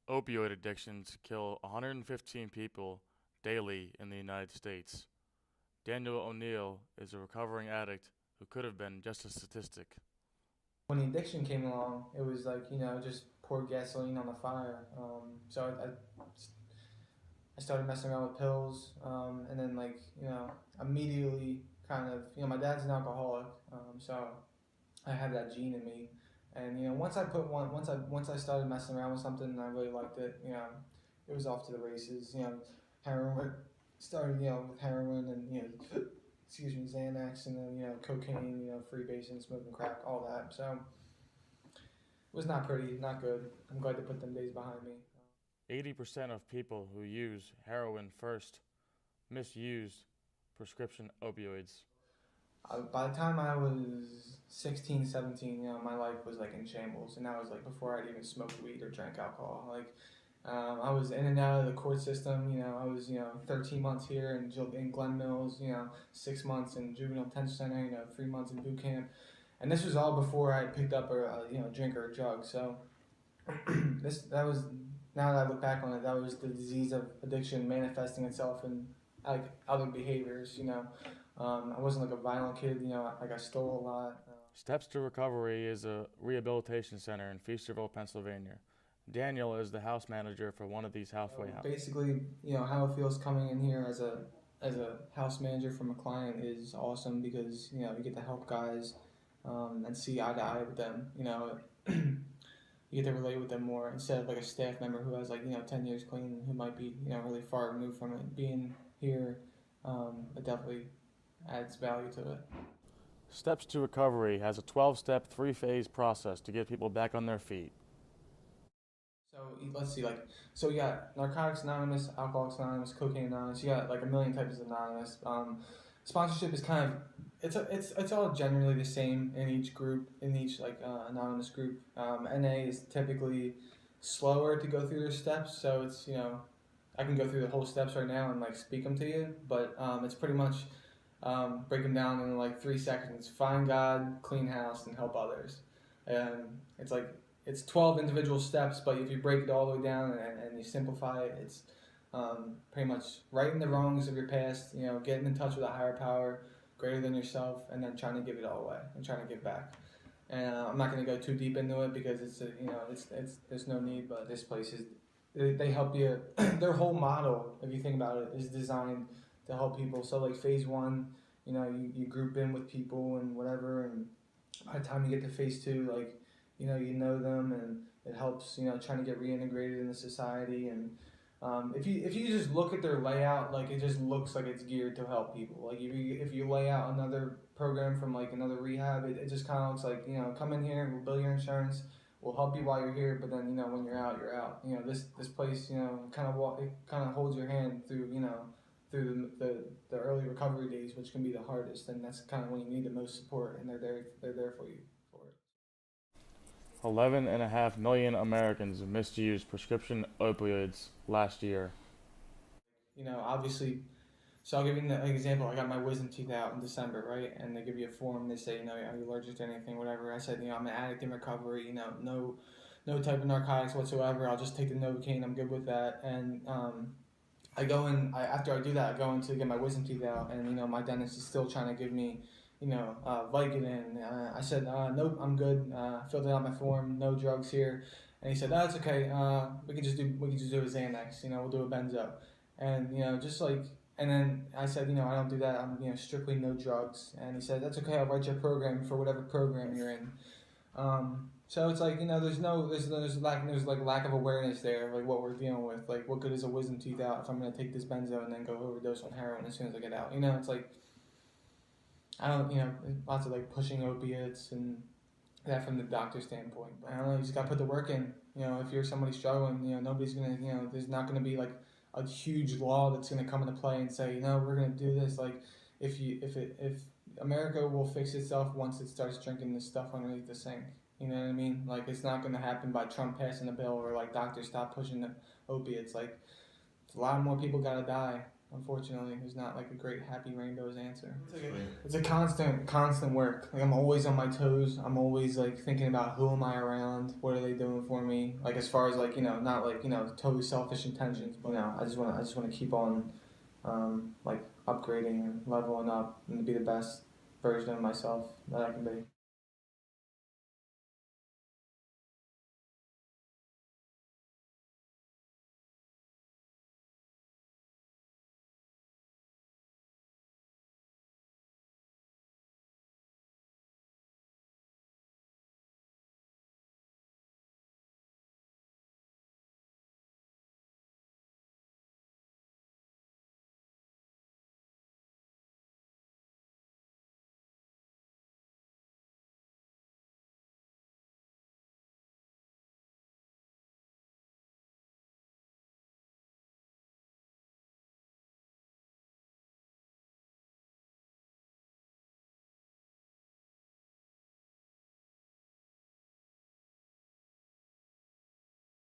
Opioid addictions kill 115 people daily in the United States. Daniel O'Neill is a recovering addict who could have been just a statistic. When the addiction came along, it was like just pour gasoline on the fire. I started messing around with pills, and then immediately kind of my dad's an alcoholic, so I had that gene in me, and once I started messing around with something and I really liked it, it was off to the races. Heroin started with heroin and excuse me, Xanax, and then cocaine, freebasing, smoking crack, all that. So it was not pretty, not good. I'm glad to put them days behind me. 80% of people who use heroin first misuse prescription opioids. By the time I was 16, 17, my life was like in shambles, and that was like before I'd even smoked weed or drank alcohol. I was in and out of the court system. I was 13 months here in Glen Mills. 6 months in juvenile detention center. 3 months in boot camp, and this was all before I picked up a drink or a drug. So this that was now that I look back on it, that was the disease of addiction manifesting itself in like other behaviors. I wasn't like a violent kid. Like I stole a lot. Steps to Recovery is a rehabilitation center in Feasterville, Pennsylvania. Daniel is the house manager for one of these halfway So houses. basically, how it feels coming in here as a house manager from a client is awesome because you get to help guys and see eye to eye with them. You get to relate with them more instead of like a staff member who has 10 years clean who might be really far removed from it. Being here, it definitely adds value to it. Steps to Recovery has a 12-step, three-phase process to get people back on their feet. So let's see, so you got Narcotics Anonymous, Alcoholics Anonymous, Cocaine Anonymous. You got like a million types of anonymous. Sponsorship is kind of it's all generally the same in each group, in each anonymous group. NA is typically slower to go through their steps, so it's I can go through the whole steps right now and like speak them to you, but it's pretty much break them down in like 3 seconds. Find God, clean house, and help others. It's like it's 12 individual steps, but if you break it all the way down and you simplify it, it's pretty much righting the wrongs of your past. Getting in touch with a higher power greater than yourself, and then trying to give it all away and trying to give back. And I'm not going to go too deep into it because it's there's no need. But this place is they help you. Their whole model, if you think about it, is designed to help people. So like phase one, you group in with people and whatever, and by the time you get to phase two, like you know them, and it helps trying to get reintegrated into society. And if you just look at their layout, like it just looks like it's geared to help people. Like if you lay out another program from like another rehab, it just kind of looks like come in here, we'll bill your insurance, we'll help you while you're here, but then when you're out, you're out. This place it kind of holds your hand through through the early recovery days, which can be the hardest, and that's kind of when you need the most support, and they're there for you for it. 11.5 million Americans misused prescription opioids last year. Obviously, so I'll give you an example. I got my wisdom teeth out in December, right? And they give you a form. They say, are you allergic to anything, whatever. I said, I'm an addict in recovery. No type of narcotics whatsoever. I'll just take the Novocaine. I'm good with that. And I go in. After I do that, I go in to get my wisdom teeth out, and my dentist is still trying to give me, Vicodin. I said, nope, I'm good. Filled out my form. No drugs here. And he said, oh, it's okay. We can just do a Xanax. We'll do a benzo, and just like. And then I said, I don't do that. I'm strictly no drugs. And he said, that's okay. I'll write you a program for whatever program you're in. So it's like there's like lack of awareness there, like what we're dealing with. Like what good is a wisdom teeth out if I'm gonna take this benzo and then go overdose on heroin as soon as I get out? It's like I don't lots of like pushing opiates and that from the doctor standpoint. But I don't know, you just gotta put the work in. If you're somebody struggling, nobody's gonna there's not gonna be like a huge law that's gonna come into play and say, we're gonna do this. Like if America will fix itself once it starts drinking this stuff underneath the sink. You know what I mean? Like it's not gonna happen by Trump passing a bill or like doctors stop pushing the opiates. Like a lot more people gotta die. Unfortunately, there's not like a great happy rainbows answer. It's a constant work. Like I'm always on my toes. I'm always like thinking about who am I around, what are they doing for me. Like as far as like not like totally selfish intentions, but I just wanna keep on, like upgrading and leveling up and to be the best version of myself that I can be.